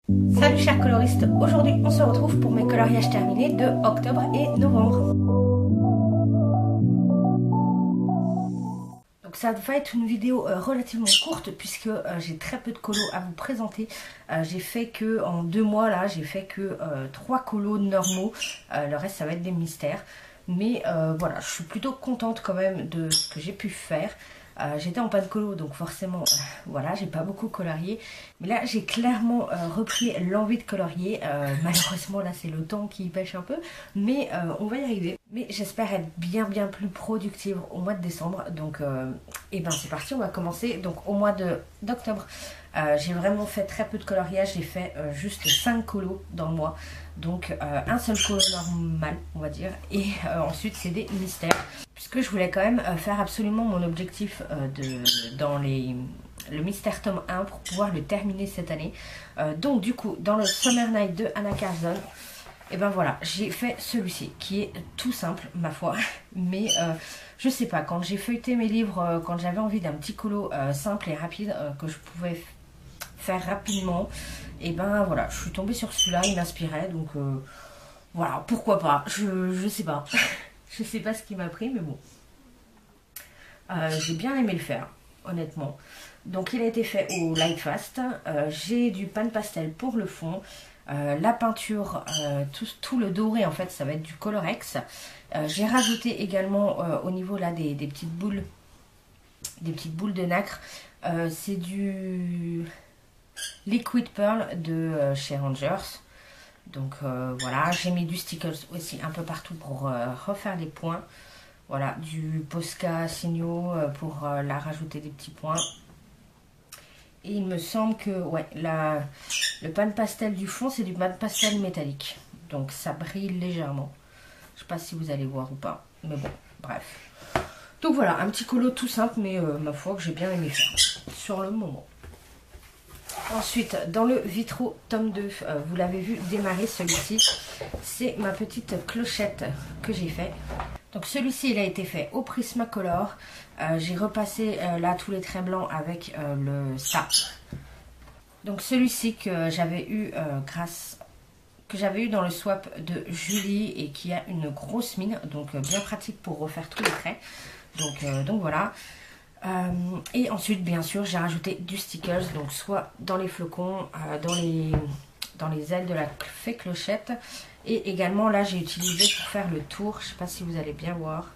Salut chers coloristes, aujourd'hui on se retrouve pour mes coloriages terminés de octobre et novembre. Donc ça va être une vidéo relativement courte puisque j'ai très peu de colos à vous présenter. J'ai fait que en 2 mois là, j'ai fait que 3 colos normaux, le reste ça va être des mystères. Mais voilà, je suis plutôt contente quand même de ce que j'ai pu faire. J'étais en panne colo, donc forcément, voilà, j'ai pas beaucoup colorié. Mais là, j'ai clairement repris l'envie de colorier. Malheureusement, là, c'est le temps qui pêche un peu. Mais on va y arriver. Mais j'espère être bien plus productive au mois de décembre. Donc, et ben c'est parti, on va commencer. Donc, au mois d'octobre, j'ai vraiment fait très peu de coloriage. J'ai fait juste 5 colos dans le mois. Donc, un seul colo normal, on va dire. Et ensuite, c'est des mystères. Puisque je voulais quand même faire absolument mon objectif dans le Mystère tome 1 pour pouvoir le terminer cette année. Donc du coup, dans le Summer Night de Anna Carson, et ben voilà, j'ai fait celui-ci qui est tout simple, ma foi. Mais je sais pas, quand j'ai feuilleté mes livres, quand j'avais envie d'un petit colo simple et rapide que je pouvais faire rapidement, et ben voilà, je suis tombée sur celui-là, il m'inspirait, donc voilà, pourquoi pas, je sais pas. Je sais pas ce qui m'a pris, mais bon. J'ai bien aimé le faire, honnêtement. Donc il a été fait au Light Fast. J'ai du pan pastel pour le fond. La peinture, tout le doré en fait, ça va être du Colorex. J'ai rajouté également au niveau là des petites boules de nacre. C'est du Liquid Pearl de chez Rangers. Donc voilà, j'ai mis du stickers aussi un peu partout pour refaire les points. Voilà, du Posca Signo pour la rajouter des petits points. Et il me semble que ouais, le pan pastel du fond, c'est du pan pastel métallique. Donc ça brille légèrement. Je sais pas si vous allez voir ou pas. Mais bon, bref. Donc voilà, un petit colo tout simple, mais ma foi que j'ai bien aimé faire sur le moment. Ensuite, dans le Vitro tome 2, vous l'avez vu démarrer celui-ci. C'est ma petite clochette que j'ai fait. Donc celui-ci, il a été fait au Prismacolor. J'ai repassé là tous les traits blancs avec le ça. Donc celui-ci que j'avais eu dans le swap de Julie et qui a une grosse mine. Donc bien pratique pour refaire tous les traits. Donc voilà. Et ensuite bien sûr j'ai rajouté du stickers, donc soit dans les flocons, dans les ailes de la fée clochette, et également là j'ai utilisé pour faire le tour, je sais pas si vous allez bien voir,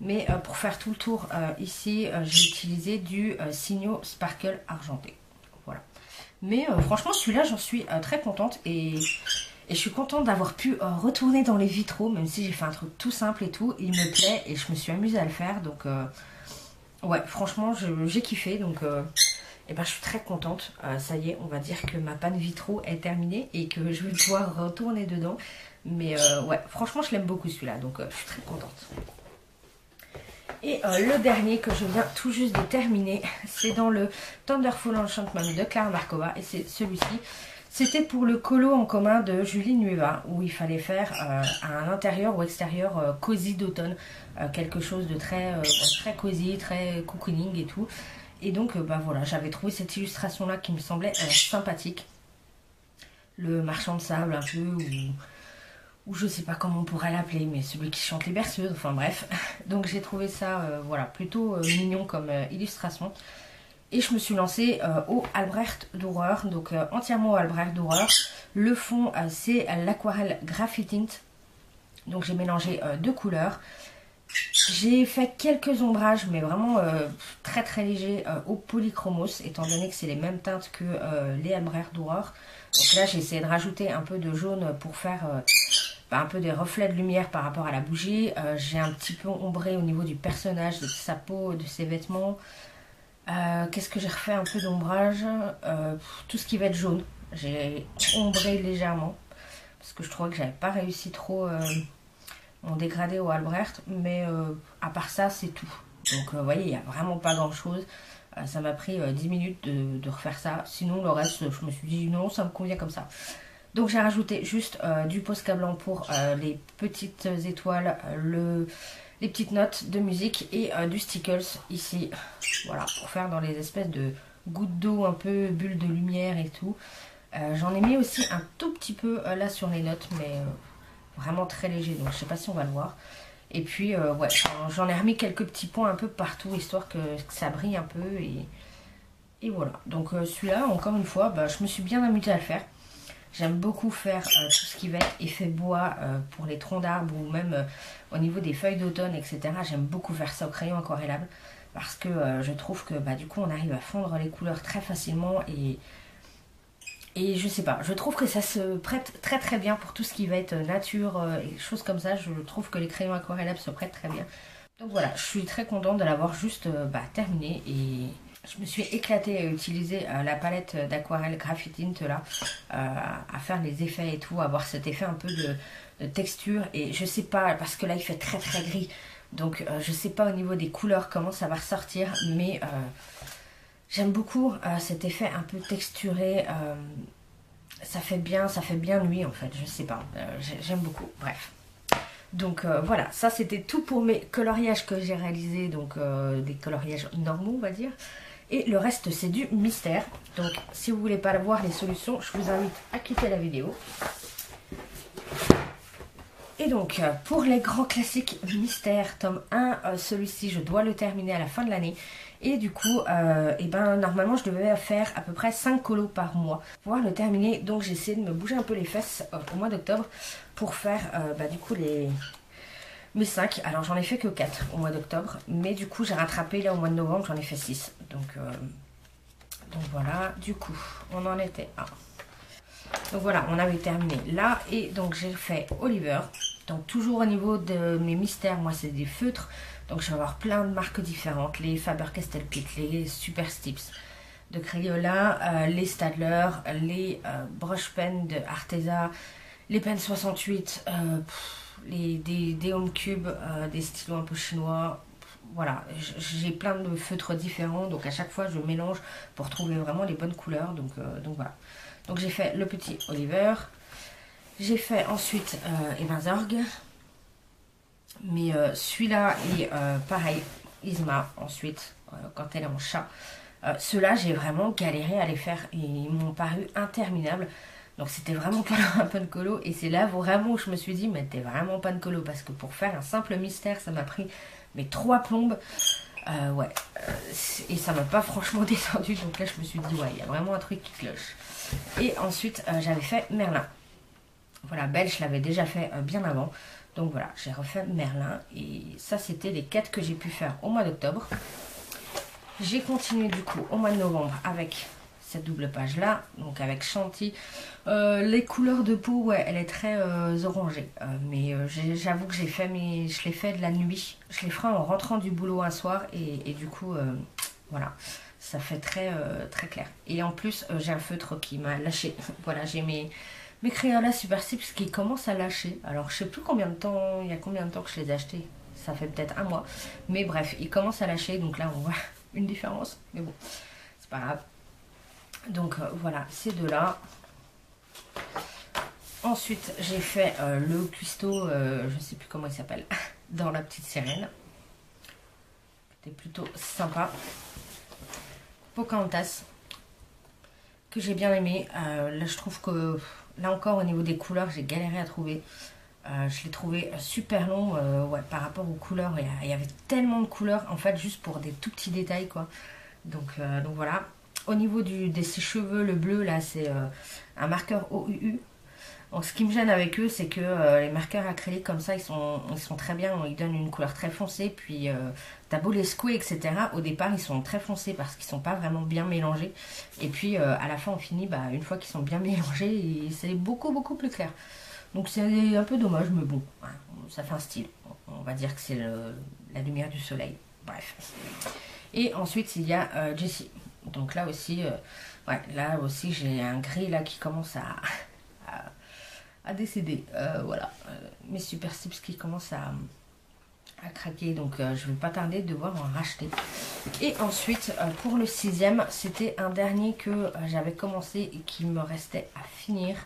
mais pour faire tout le tour ici j'ai utilisé du Signo Sparkle argenté. Voilà. Mais franchement celui-là j'en suis très contente et je suis contente d'avoir pu retourner dans les vitraux, même si j'ai fait un truc tout simple et tout, il me plaît et je me suis amusée à le faire, donc ouais, franchement, j'ai kiffé, donc et ben, je suis très contente. Ça y est, on va dire que ma panne vitro est terminée et que je vais pouvoir retourner dedans. Mais ouais, franchement, je l'aime beaucoup celui-là, donc je suis très contente. Et le dernier que je viens tout juste de terminer, c'est dans le Thunderful Enchantment de Clara Markova, et c'est celui-ci. C'était pour le colo en commun de Julie Nueva, où il fallait faire un intérieur ou extérieur cosy d'automne, quelque chose de très cosy, très cocooning et tout. Et donc bah voilà, j'avais trouvé cette illustration là qui me semblait sympathique. Le marchand de sable un peu, ou je sais pas comment on pourrait l'appeler, mais celui qui chante les berceuses, enfin bref. Donc j'ai trouvé ça voilà, plutôt mignon comme illustration. Et je me suis lancée au Albrecht Dürer, donc entièrement au Albrecht Dürer. Le fond, c'est l'aquarelle Graphitint. Donc j'ai mélangé 2 couleurs. J'ai fait quelques ombrages, mais vraiment très légers au Polychromos, étant donné que c'est les mêmes teintes que les Albrecht Dürer. Donc là, j'ai essayé de rajouter un peu de jaune pour faire un peu des reflets de lumière par rapport à la bougie. J'ai un petit peu ombré au niveau du personnage, de sa peau, de ses vêtements. Qu'est-ce que j'ai refait un peu d'ombrage, tout ce qui va être jaune, j'ai ombré légèrement parce que je trouvais que j'avais pas réussi trop mon dégradé au Albrecht, mais à part ça c'est tout. Donc vous voyez, il n'y a vraiment pas grand chose. Ça m'a pris 10 minutes de refaire ça, sinon le reste je me suis dit non, ça me convient comme ça. Donc j'ai rajouté juste du Posca blanc pour les petites étoiles, les petites notes de musique et du stickers ici, voilà, pour faire dans les espèces de gouttes d'eau un peu bulles de lumière et tout. J'en ai mis aussi un tout petit peu là sur les notes, mais vraiment très léger, donc je sais pas si on va le voir. Et puis ouais, j'en ai remis quelques petits points un peu partout, histoire que ça brille un peu, et voilà. Donc celui-là, encore une fois, bah, je me suis bien amusée à le faire. J'aime beaucoup faire tout ce qui va être effet bois pour les troncs d'arbres ou même au niveau des feuilles d'automne, etc. J'aime beaucoup faire ça au crayon aquarellable parce que je trouve que bah, du coup on arrive à fondre les couleurs très facilement et je sais pas, je trouve que ça se prête très très bien pour tout ce qui va être nature et choses comme ça. Je trouve que les crayons aquarellables se prêtent très bien. Donc voilà, je suis très contente de l'avoir juste terminé et je me suis éclatée à utiliser la palette d'aquarelle Graphitint là, à faire les effets et tout, avoir cet effet un peu de texture. Et je sais pas, parce que là il fait très très gris, donc je sais pas au niveau des couleurs comment ça va ressortir, mais j'aime beaucoup cet effet un peu texturé. Ça fait bien nuit en fait, je sais pas, j'aime beaucoup, bref. Donc voilà, ça c'était tout pour mes coloriages que j'ai réalisés, donc des coloriages normaux on va dire. Et le reste c'est du mystère. Donc si vous voulez pas voir les solutions, je vous invite à quitter la vidéo. Et donc pour les grands classiques mystère tome 1, celui-ci je dois le terminer à la fin de l'année. Et du coup, et ben, normalement je devais faire à peu près 5 colos par mois pour pouvoir le terminer. Donc j'ai essayé de me bouger un peu les fesses au mois d'octobre pour faire du coup mes 5. Alors j'en ai fait que 4 au mois d'octobre. Mais du coup j'ai rattrapé là au mois de novembre, j'en ai fait 6. Donc voilà, du coup on en était à... Donc voilà, on avait terminé là. Et donc j'ai fait Oliver. Donc toujours au niveau de mes mystères, moi c'est des feutres. Donc je vais avoir plein de marques différentes. Les Faber-Castell Pitt, les Super Stips de Crayola, les Staedtler, les brush pen de Arteza, les Pen 68, des Home Cube, des stylos un peu chinois. Voilà, j'ai plein de feutres différents. Donc à chaque fois je mélange pour trouver vraiment les bonnes couleurs. Donc voilà. Donc j'ai fait le petit Oliver. J'ai fait ensuite Zorg. Mais celui-là et pareil, Isma ensuite, quand elle est en chat. Ceux-là, j'ai vraiment galéré à les faire et ils m'ont paru interminables. Donc c'était vraiment pas un pan colo. Et c'est là vraiment où je me suis dit, mais t'es vraiment pan colo. Parce que pour faire un simple mystère, ça m'a pris mes 3 plombes. Ouais. Et ça m'a pas franchement descendu. Donc là, je me suis dit, ouais, il y a vraiment un truc qui cloche. Et ensuite, j'avais fait Merlin. Voilà, Belle, je l'avais déjà fait bien avant. Donc voilà, j'ai refait Merlin. Et ça, c'était les 4 que j'ai pu faire au mois d'octobre. J'ai continué du coup au mois de novembre avec cette double page là. Donc avec Chanty. Les couleurs de peau, ouais, elle est très orangée. Mais j'avoue que je l'ai fait de la nuit. Je les ferai en rentrant du boulot un soir. Et du coup, voilà. Ça fait très, très clair. Et en plus, j'ai un feutre qui m'a lâché. Voilà, j'ai mes Crayola Super Stips qui commencent à lâcher. Alors je sais plus combien de temps, il y a combien de temps que je les ai achetés. Ça fait peut-être un mois. Mais bref, ils commencent à lâcher. Donc là on voit une différence. Mais bon, c'est pas grave. Donc voilà, ces deux-là. Ensuite j'ai fait le cuistot, je sais plus comment il s'appelle, dans la petite sirène. C'était plutôt sympa. Pocahontas, que j'ai bien aimé. Là je trouve que... Là encore, au niveau des couleurs, j'ai galéré à trouver. Je l'ai trouvé super long ouais, par rapport aux couleurs. Il y avait tellement de couleurs, en fait, juste pour des tout petits détails, quoi. Donc voilà. Au niveau de ses cheveux, le bleu, là, c'est un marqueur OUU. Donc, ce qui me gêne avec eux, c'est que les marqueurs acryliques comme ça, ils sont très bien. Ils donnent une couleur très foncée. Puis, t'as beau les secouer, etc. Au départ, ils sont très foncés parce qu'ils sont pas vraiment bien mélangés. Et puis, à la fin, on finit, une fois qu'ils sont bien mélangés, c'est beaucoup, beaucoup plus clair. Donc, c'est un peu dommage, mais bon, hein, ça fait un style. On va dire que c'est la lumière du soleil. Bref. Et ensuite, il y a Jessie. Donc là aussi, ouais, là aussi, j'ai un gris là qui commence à décéder. Voilà, mes Super Stips qui commencent à craquer, donc je vais pas tarder de devoir en racheter. Et ensuite pour le 6e, c'était un dernier que j'avais commencé et qui me restait à finir.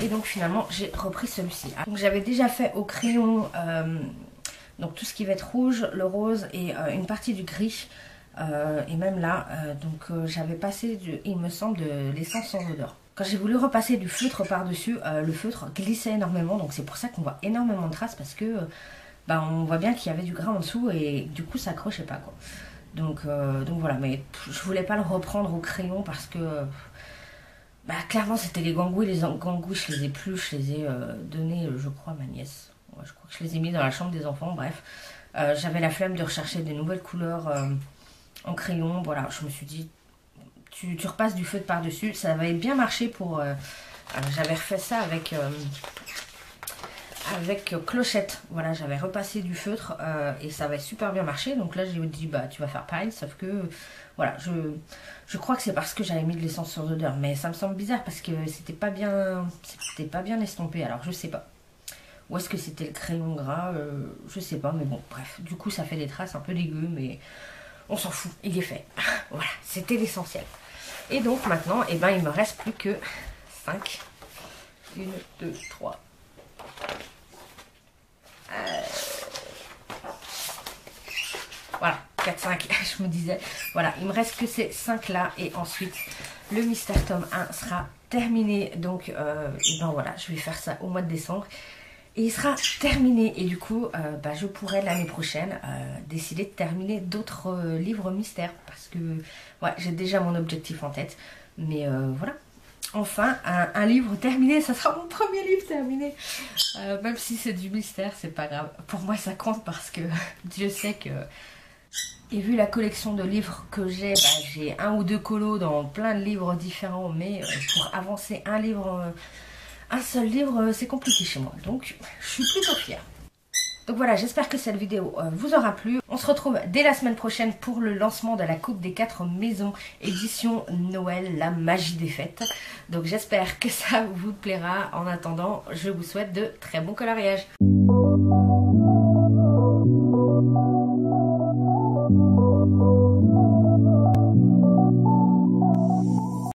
Et donc finalement j'ai repris celui-ci. Donc j'avais déjà fait au crayon donc tout ce qui va être rouge, le rose et une partie du gris. Et même là, donc j'avais passé, il me semble, de l'essence sans odeur. quand j'ai voulu repasser du feutre par-dessus, le feutre glissait énormément. Donc c'est pour ça qu'on voit énormément de traces parce que bah, on voit bien qu'il y avait du gras en dessous et du coup ça accrochait pas quoi. Donc voilà, mais je voulais pas le reprendre au crayon parce que bah, clairement c'était les gangouilles. Les gangouilles je les ai plus, je les ai donnés je crois à ma nièce. Ouais, je crois que je les ai mis dans la chambre des enfants, bref. J'avais la flemme de rechercher des nouvelles couleurs en crayon, voilà, je me suis dit tu repasses du feutre par-dessus, ça avait bien marché pour... j'avais refait ça avec Clochette, voilà, j'avais repassé du feutre et ça avait super bien marché, donc là j'ai dit bah tu vas faire pareil, sauf que voilà, je crois que c'est parce que j'avais mis de l'essence sur odeur, mais ça me semble bizarre parce que c'était pas bien estompé, alors je sais pas. Ou est-ce que c'était le crayon gras, je sais pas, mais bon, bref, du coup ça fait des traces un peu dégueu, mais on s'en fout, il est fait. Voilà, c'était l'essentiel. Et donc maintenant, eh ben, il me reste plus que 5. 1, 2, 3. Voilà, 4, 5, je me disais. Voilà, il me reste que ces 5 là. Et ensuite, le mystère tome 1 sera terminé. Donc, et ben voilà, je vais faire ça au mois de décembre. Et il sera terminé. Et du coup, bah, je pourrai l'année prochaine décider de terminer d'autres livres mystères. Parce que ouais, j'ai déjà mon objectif en tête. Mais voilà. Enfin, un livre terminé, ça sera mon premier livre terminé. Même si c'est du mystère, c'est pas grave. Pour moi, ça compte parce que Dieu sait que... Et vu la collection de livres que j'ai, bah, j'ai 1 ou 2 colos dans plein de livres différents. Mais pour avancer un seul livre, c'est compliqué chez moi. Donc, je suis plutôt fière. Donc voilà, j'espère que cette vidéo vous aura plu. On se retrouve dès la semaine prochaine pour le lancement de la Coupe des 4 maisons, édition Noël, la magie des fêtes. Donc j'espère que ça vous plaira. En attendant, je vous souhaite de très bons coloriages.